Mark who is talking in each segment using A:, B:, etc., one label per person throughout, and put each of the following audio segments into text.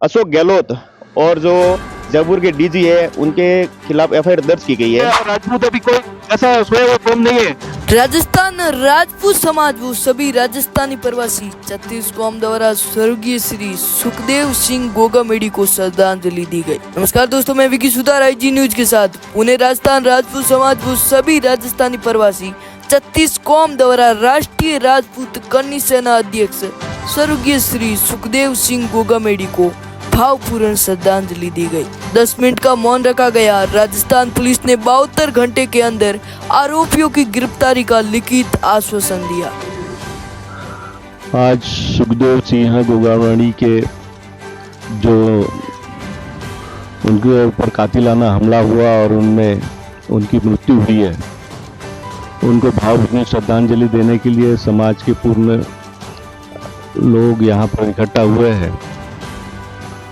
A: अशोक गहलोत और जो जयपुर के डीजी है उनके खिलाफ एफआईआर दर्ज की गई है।
B: राजपूत अभी कोई ऐसा सोया हुआ कौम नहीं है।
C: राजस्थान राजपूत समाज वो सभी राजस्थानी प्रवासी 36 कौम द्वारा स्वर्गीय श्री सुखदेव सिंह गोगामेडी को श्रद्धांजलि दी गई। नमस्कार दोस्तों, मैं विकी सुतार आईजी न्यूज के साथ। पुणे राजस्थान राजपूत समाज वो सभी राजस्थानी प्रवासी 36 कौम द्वारा राष्ट्रीय राजपूत करनी सेना अध्यक्ष स्वर्गीय श्री सुखदेव सिंह गोगामेडी को भावपूर्ण श्रद्धांजलि दी गई। 10 मिनट का मौन रखा गया। राजस्थान पुलिस ने 72 घंटे के अंदर आरोपियों की गिरफ्तारी का लिखित आश्वासन दिया।
D: आज सुखदेव सिंह गोगामेडी के जो उनके ऊपर कातिलाना हमला हुआ और उनमें उनकी मृत्यु हुई है, उनको भावभीनी श्रद्धांजलि देने के लिए समाज के पूर्ण लोग यहाँ पर इकट्ठा हुए हैं।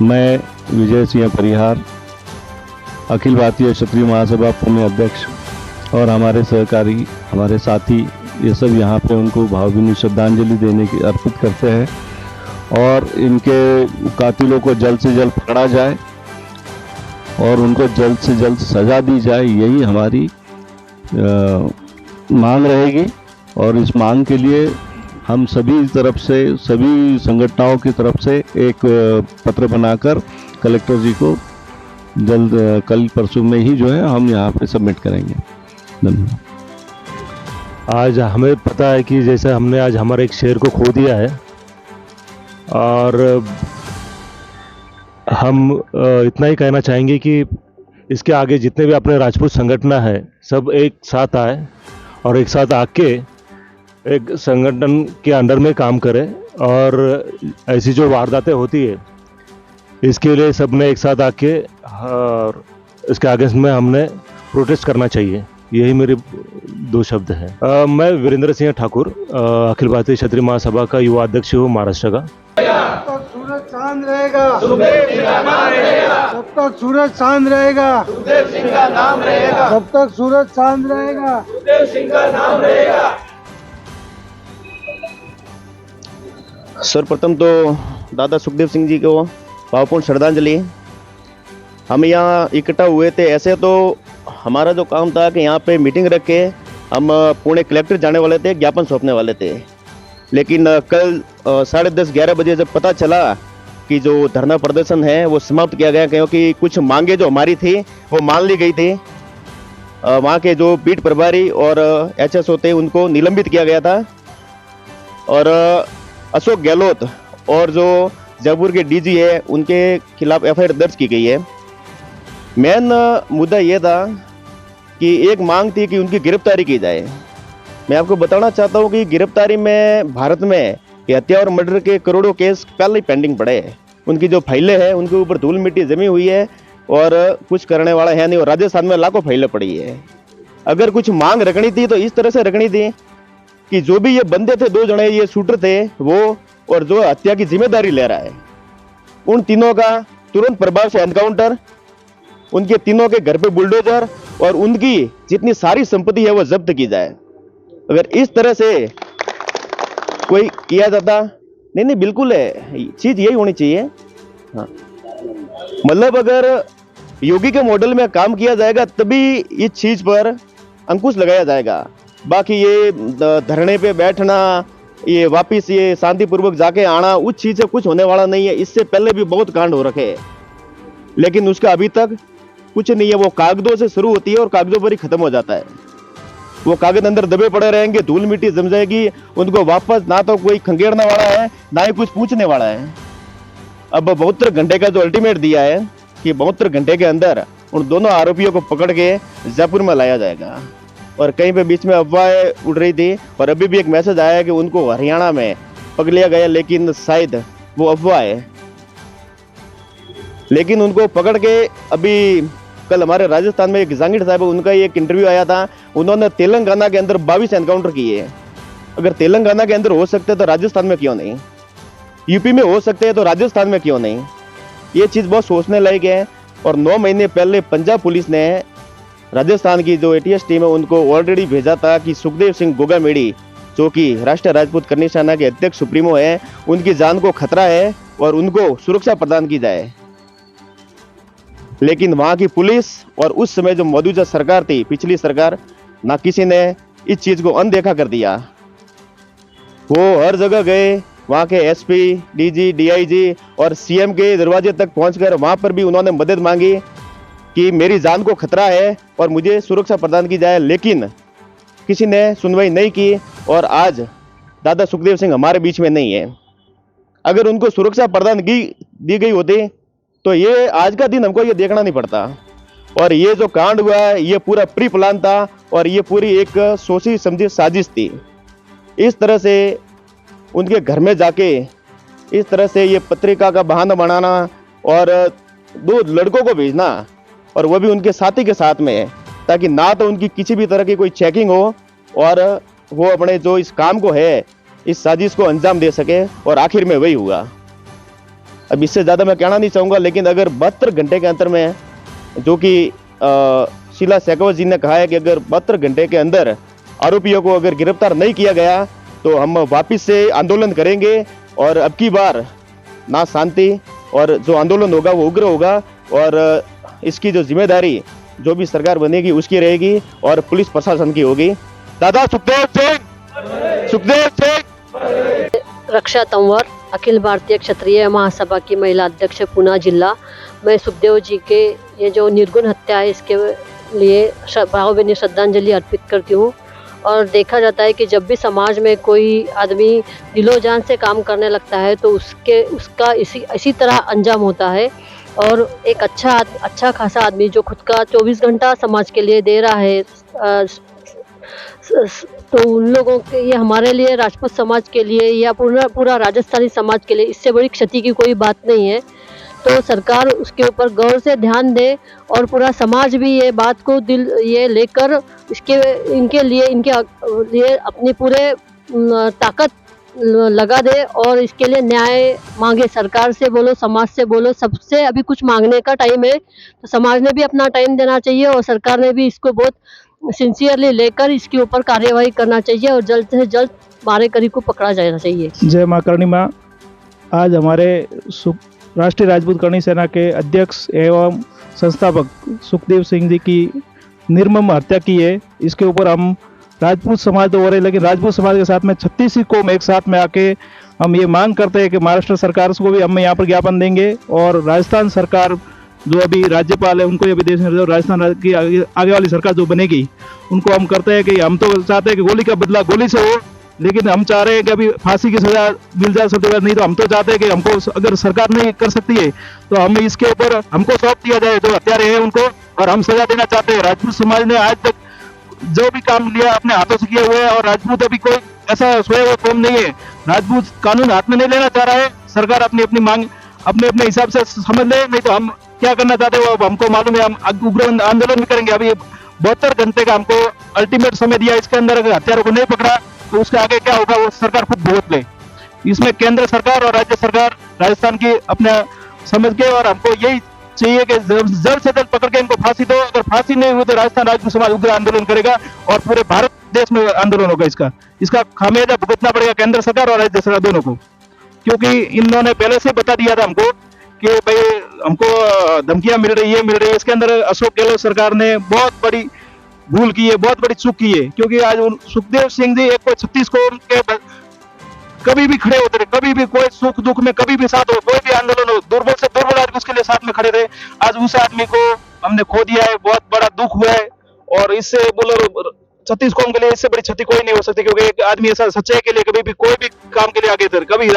D: मैं विजय सिंह परिहार, अखिल भारतीय क्षत्रिय महासभा पुणे अध्यक्ष और हमारे सहकारी, हमारे साथी, ये सब यहाँ पे उनको भावभीनी श्रद्धांजलि देने की अर्पित करते हैं और इनके कातिलों को जल्द से जल्द पकड़ा जाए और उनको जल्द से जल्द सजा दी जाए, यही हमारी मांग रहेगी। और इस मांग के लिए हम सभी तरफ से, सभी संगठनों की तरफ से एक पत्र बनाकर कलेक्टर जी को जल्द कल परसों में ही जो है हम यहाँ पे सबमिट करेंगे। धन्यवाद।
E: आज हमें पता है कि जैसे हमने आज हमारे एक शेर को खो दिया है और हम इतना ही कहना चाहेंगे कि इसके आगे जितने भी अपने राजपूत संगठन है सब एक साथ आए और एक साथ आके एक संगठन के अंडर में काम करें और ऐसी जो वारदातें होती है इसके लिए सबने एक साथ आके और इसके अगेंस्ट में हमने प्रोटेस्ट करना चाहिए। यही मेरे 2 शब्द हैं। मैं वीरेंद्र सिंह ठाकुर, अखिल भारतीय क्षत्रिय महासभा का युवा अध्यक्ष हूँ महाराष्ट्र का।
F: जब तक सूरज चांद रहेगा, जब तक सूरज चांद रहेगा, जब तक सूरज चांद रहेगा।
A: सर्वप्रथम तो दादा सुखदेव सिंह जी को भावपूर्ण श्रद्धांजलि। हम यहाँ इकट्ठा हुए थे, ऐसे तो हमारा जो काम था कि यहाँ पे मीटिंग रख के हम पुणे कलेक्टर जाने वाले थे, ज्ञापन सौंपने वाले थे। लेकिन कल 10:30-11 बजे जब पता चला कि जो धरना प्रदर्शन है वो समाप्त किया गया, क्योंकि कुछ मांगे जो हमारी थी वो मान ली गई थी। वहाँ के जो बीट प्रभारी और एचएसओ थे उनको निलंबित किया गया था और अशोक गहलोत और जो जयपुर के डीजी है उनके खिलाफ एफआईआर दर्ज की गई है। मेन मुद्दा ये था कि एक मांग थी कि उनकी गिरफ्तारी की जाए। मैं आपको बताना चाहता हूँ कि गिरफ्तारी में भारत में हत्या और मर्डर के करोड़ों केस पहले ही पेंडिंग पड़े हैं। उनकी जो फाइलें हैं उनके ऊपर धूल मिट्टी जमी हुई है और कुछ करने वाला है नहीं। और राजस्थान में लाखों फाइलें पड़ी है। अगर कुछ मांग रखनी थी तो इस तरह से रखनी थी कि जो भी ये बंदे थे, 2 जने ये शूटर थे वो, और जो हत्या की जिम्मेदारी ले रहा है, उन तीनों का तुरंत प्रभाव से एनकाउंटर, उनके तीनों के घर पे बुलडोजर और उनकी जितनी सारी संपत्ति है वो जब्त की जाए। अगर इस तरह से कोई किया जाता, नहीं बिल्कुल है, चीज यही होनी चाहिए। हाँ, मतलब अगर योगी के मॉडल में काम किया जाएगा तभी इस चीज पर अंकुश लगाया जाएगा। बाकी ये धरने पे बैठना, ये वापिस ये शांतिपूर्वक जाके आना, उस चीज से कुछ होने वाला नहीं है। इससे पहले भी बहुत कांड हो रखे हैं, लेकिन उसका अभी तक कुछ नहीं है। वो कागजों से शुरू होती है और कागजों पर ही खत्म हो जाता है। वो कागज अंदर दबे पड़े रहेंगे, धूल मिट्टी जम जाएगी, उनको वापस ना तो कोई खंगेरने वाला है ना ही कुछ पूछने वाला है। अब 72 घंटे का जो अल्टीमेट दिया है कि 72 घंटे के अंदर उन दोनों आरोपियों को पकड़ के जयपुर में लाया जाएगा। और कहीं पे बीच में अफवाहें उड़ रही थी और अभी भी एक मैसेज आया है कि उनको हरियाणा में पकड़ लिया गया, लेकिन शायद वो अफवाह है। लेकिन उनको पकड़ के अभी कल हमारे राजस्थान में एक जांगीर साहब, उनका एक इंटरव्यू आया था। उन्होंने तेलंगाना के अंदर 22 एनकाउंटर किए। अगर तेलंगाना के अंदर हो सकते तो राजस्थान में क्यों नहीं? यूपी में हो सकते हैं तो राजस्थान में क्यों नहीं? ये चीज़ बहुत सोचने लायक है। और 9 महीने पहले पंजाब पुलिस ने राजस्थान की जो एटीएस टीम है उनको ऑलरेडी भेजा था कि सुखदेव सिंह गोगामेडी जो कि राष्ट्रीय राजपूत करनी सेना के अध्यक्ष सुप्रीमो है, उनकी जान को खतरा है और उनको सुरक्षा प्रदान की जाए। लेकिन वहां की पुलिस और उस समय जो मौजूदा सरकार थी, पिछली सरकार, ना किसी ने इस चीज को अनदेखा कर दिया। वो हर जगह गए, वहाँ के एसपी, डीजी, डीआईजी और सीएम के दरवाजे तक पहुंचकर वहां पर भी उन्होंने मदद मांगी कि मेरी जान को खतरा है और मुझे सुरक्षा प्रदान की जाए, लेकिन किसी ने सुनवाई नहीं की। और आज दादा सुखदेव सिंह हमारे बीच में नहीं है। अगर उनको सुरक्षा प्रदान दी गई होती तो ये आज का दिन हमको ये देखना नहीं पड़ता। और ये जो कांड हुआ है, ये पूरा प्री प्लान था और ये पूरी एक सोची समझी साजिश थी। इस तरह से उनके घर में जाके इस तरह से ये पत्रिका का बहाना बनाना और 2 लड़कों को भेजना, और वो भी उनके साथी के साथ में है, ताकि ना तो उनकी किसी भी तरह की कोई चेकिंग हो और वो अपने जो इस काम को है, इस साजिश को अंजाम दे सके। और आखिर में वही हुआ। अब इससे ज़्यादा मैं कहना नहीं चाहूँगा, लेकिन अगर 72 घंटे के अंतर में, जो कि शीला शेखावत जी ने कहा है कि अगर 72 घंटे के अंदर आरोपियों को अगर गिरफ्तार नहीं किया गया तो हम वापस से आंदोलन करेंगे। और अब की बार ना शांति, और जो आंदोलन होगा वो उग्र होगा, और इसकी जो जिम्मेदारी जो भी सरकार बनेगी उसकी रहेगी और पुलिस प्रशासन की होगी।
B: दादा सुखदेव सिंह
G: रक्षा तंवर, अखिल भारतीय क्षत्रिय महासभा की महिला अध्यक्ष पुणे जिला। मैं सुखदेव जी के ये जो निर्गुण हत्या है इसके लिए भावभीनी श्रद्धांजलि अर्पित करती हूँ। और देखा जाता है कि जब भी समाज में कोई आदमी दिलो जान से काम करने लगता है तो उसका इसी तरह अंजाम होता है। और एक अच्छा खासा आदमी जो खुद का 24 घंटा समाज के लिए दे रहा है, तो उन लोगों के, ये हमारे लिए, राजपूत समाज के लिए या पूरा राजस्थानी समाज के लिए इससे बड़ी क्षति की कोई बात नहीं है। तो सरकार उसके ऊपर गौर से ध्यान दे और पूरा समाज भी ये बात को ये लेकर इनके लिए अपनी पूरे ताकत लगा दे और इसके लिए न्याय मांगे। सरकार से बोलो, समाज से बोलो, सबसे अभी कुछ मांगने का टाइम है। तो समाज ने भी अपना टाइम देना चाहिए और सरकार ने भी इसको बहुत सिंसियरली लेकर इसके ऊपर कार्यवाही करना चाहिए और जल्द से जल्द मारेकरी को पकड़ा जाना चाहिए।
H: जय मां करणी मां। आज हमारे राष्ट्रीय राजपूत करणी सेना के अध्यक्ष एवं संस्थापक सुखदेव सिंह जी की निर्मम हत्या की है। इसके ऊपर हम राजपूत समाज तो हो रहे, लेकिन राजपूत समाज के साथ में 36 कौम एक साथ में आके हम ये मांग करते हैं कि महाराष्ट्र सरकार को भी हम यहाँ पर ज्ञापन देंगे और राजस्थान सरकार जो अभी राज्यपाल है उनको ये भी देश में राजस्थान की आगे वाली सरकार जो बनेगी उनको हम करते हैं कि हम तो चाहते हैं कि गोली का बदला गोली से हो, लेकिन हम चाह रहे हैं कि अभी फांसी की सजा मिल जाए सबसे पहले। नहीं तो हम तो चाहते हैं कि हमको अगर सरकार नहीं कर सकती है तो हम इसके ऊपर हमको सौंप दिया जाए जो हत्यारे हैं उनको, और हम सजा देना चाहते हैं। राजपूत समाज ने आज तक जो भी काम लिया अपने हाथों से किया हुआ है और राजपूत अभी कोई ऐसा सोया हुआ कौम नहीं है। राजपूत कानून हाथ में नहीं लेना चाह रहा है। सरकार अपनी मांग अपने हिसाब से समझ ले, नहीं तो हम क्या करना चाहते हो अब हमको मालूम है। हम उग्र आंदोलन भी करेंगे। अभी 72 घंटे का हमको अल्टीमेट समय दिया, इसके अंदर अगर हत्यारों को नहीं पकड़ा तो उसके आगे क्या होगा वो सरकार खुद भुगत ले। इसमें केंद्र सरकार और राज्य सरकार राजस्थान की अपना समझ के, और हमको यही चाहिए कि जल्द से जल्द पकड़ के इनको फांसी दो। अगर फांसी नहीं हुई तो राजस्थान राजपूत समाज उग्र आंदोलन करेगा और पूरे भारत देश में आंदोलन होगा। इसका खामियाजा भुगतना पड़ेगा केंद्र सरकार और राज्य सरकार दोनों को, क्योंकि इन्होंने पहले से बता दिया था हमको कि भाई हमको धमकियां मिल रही है। इसके अंदर अशोक गहलोत सरकार ने बहुत बड़ी भूल की है, बहुत बड़ी चूक की है, क्योंकि आज सुखदेव सिंह जी एक 36 कौम के कभी भी खड़े होते रहे, कभी भी कोई सुख दुख में कभी भी साथ हो, कोई भी आंदोलन हो, दुर्बल से दुर्बल आदमी उसके लिए साथ में खड़े रहे। आज उस आदमी को हमने खो दिया है, बहुत बड़ा दुख हुआ है। और इससे बोलो 36 कौम के लिए इससे बड़ी क्षति कोई नहीं हो सकती, क्योंकि एक आदमी ऐसा सच्चाई के लिए कभी भी कोई भी काम के लिए आगे थे, कभी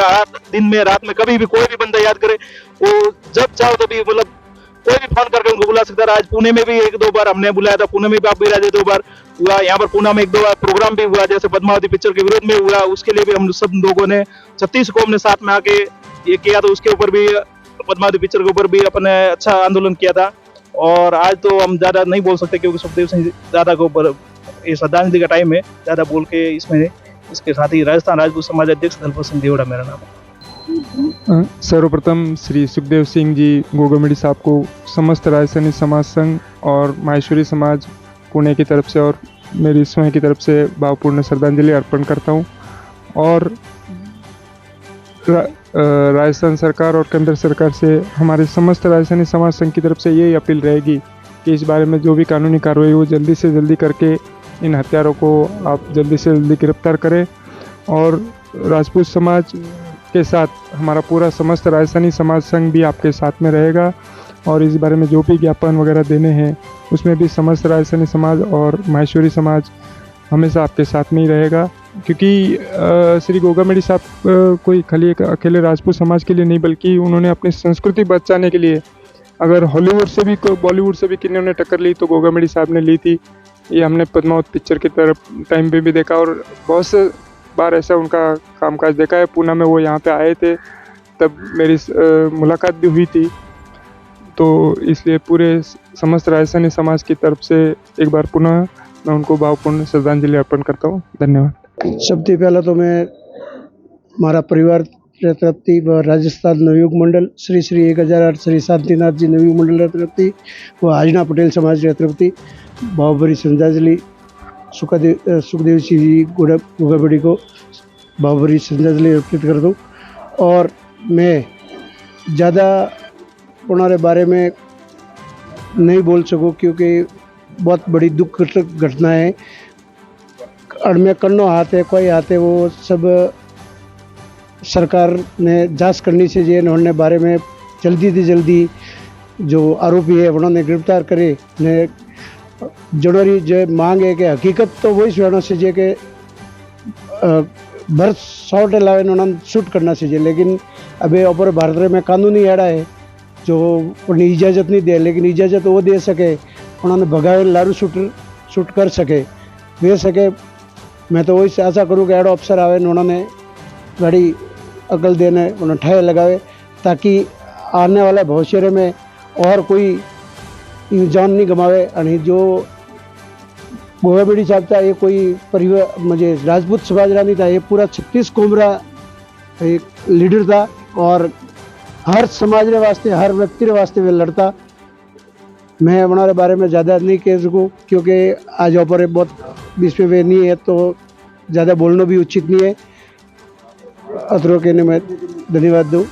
H: दिन में रात में कभी भी कोई भी बंदा याद करे, वो जब चाहो तभी मतलब कोई भी फोन करके उनको बुला सकता है। आज पुणे में भी 1-2 बार हमने बुलाया था, पुणे में भी आप भी राजे 2 बार हुआ, यहाँ पर पुणे में 1-2 बार प्रोग्राम भी हुआ, जैसे पद्मावती पिक्चर के विरोध में हुआ, उसके लिए भी हम सब लोगों ने 36 कौम ने साथ में आके ये किया। तो उसके ऊपर भी पद्मावती पिक्चर के ऊपर भी अपने अच्छा आंदोलन किया था। और आज तो हम ज्यादा नहीं बोल सकते क्योंकि सुखदेव सिंह दादा के ऊपर ये श्रद्धांजलि का टाइम है, ज्यादा बोल के इसमें इसके साथ ही राजस्थान राजपूत समाज अध्यक्ष दलपत सिंह देवड़ा मेरा नाम है।
I: सर्वप्रथम श्री सुखदेव सिंह जी गोगामेडी साहब को समस्त राजस्थानी समाज संघ और माहेश्वरी समाज पुणे की तरफ से और मेरी स्वयं की तरफ से भावपूर्ण श्रद्धांजलि अर्पण करता हूँ। और राजस्थान सरकार और केंद्र सरकार से हमारे समस्त राजस्थानी समाज संघ की तरफ से यही अपील रहेगी कि इस बारे में जो भी कानूनी कार्रवाई हो जल्दी से जल्दी करके इन हत्यारों को आप जल्दी से जल्दी गिरफ्तार करें। और राजपूत समाज के साथ हमारा पूरा समस्त राजस्थानी समाज संघ भी आपके साथ में रहेगा। और इस बारे में जो भी ज्ञापन वगैरह देने हैं उसमें भी समस्त राजस्थानी समाज और माहेश्वरी समाज हमेशा आपके साथ में ही रहेगा। क्योंकि श्री गोगा मेडी साहब कोई खाली एक अकेले राजपूत समाज के लिए नहीं, बल्कि उन्होंने अपनी संस्कृति बचाने के लिए, अगर हॉलीवुड से भी बॉलीवुड से भी किन्हीं ने टक्कर ली तो गोगा मेडी साहब ने ली थी। ये हमने पद्मावत पिक्चर की तरफ टाइम पे भी देखा और बहुत से बार ऐसा उनका कामकाज देखा है। पूना में वो यहाँ पे आए थे, तब मेरी मुलाकात भी हुई थी। तो इसलिए पूरे समस्त राजस्थानी समाज की तरफ से एक बार पुनः मैं उनको भावपूर्ण श्रद्धांजलि अर्पण करता हूँ। धन्यवाद।
F: सबसे पहला तो मैं हमारा परिवार तरफती व राजस्थान नवयुग मंडल श्री श्री 1008 श्री शांतिनाथ जी नवयुग मंडल तरफती व आजना पटेल समाज तरफती भावभरी श्रद्धांजलि सुखदेव सिंह जी गोगाबेड़ी को भावभरी श्रद्धांजलि अर्पित कर दूँ। और मैं ज़्यादा उन्होंने बारे में नहीं बोल सकूँ क्योंकि बहुत बड़ी दुख घटना है। अड़मे कन्नो हाथ है कोई हाथ है, वो सब सरकार ने जांच करनी चाहिए। उन्होंने बारे में जल्दी से जल्दी जो आरोपी है उन्होंने गिरफ्तार करे ने जरूरी जो मांग है कि हकीकत तो वही सुनाना चाहिए कि भर शॉर्ट लावे उन्होंने शूट करना चाहिए। लेकिन अभी ऊपर भारत में कानूनी एड़ा है जो उन्हें इजाज़त नहीं दे, लेकिन इजाज़त वो दे सके उन्होंने भगावे लारू शूट कर सके दे सके। मैं तो वही आशा करूँ कि एडो अफसर आवे उन्होंने गाड़ी अकल देने उन्हें ठाए लगावे ताकि आने वाले भविष्य में और कोई जान नहीं गंवावे। और जो गोगाबेड़ी साहब था ये कोई परिवार मुझे राजपूत समाज नहीं था, ये पूरा 36 कोमरा एक लीडर था और हर समाज के वास्ते हर व्यक्ति के वास्ते वे लड़ता। मैं हमारे बारे में ज़्यादा नहीं कह सकूँ क्योंकि आज ऊपर बहुत बीच में वे नहीं है तो ज़्यादा बोलना भी उचित नहीं है। अतरो कहने में धन्यवाद दूँ।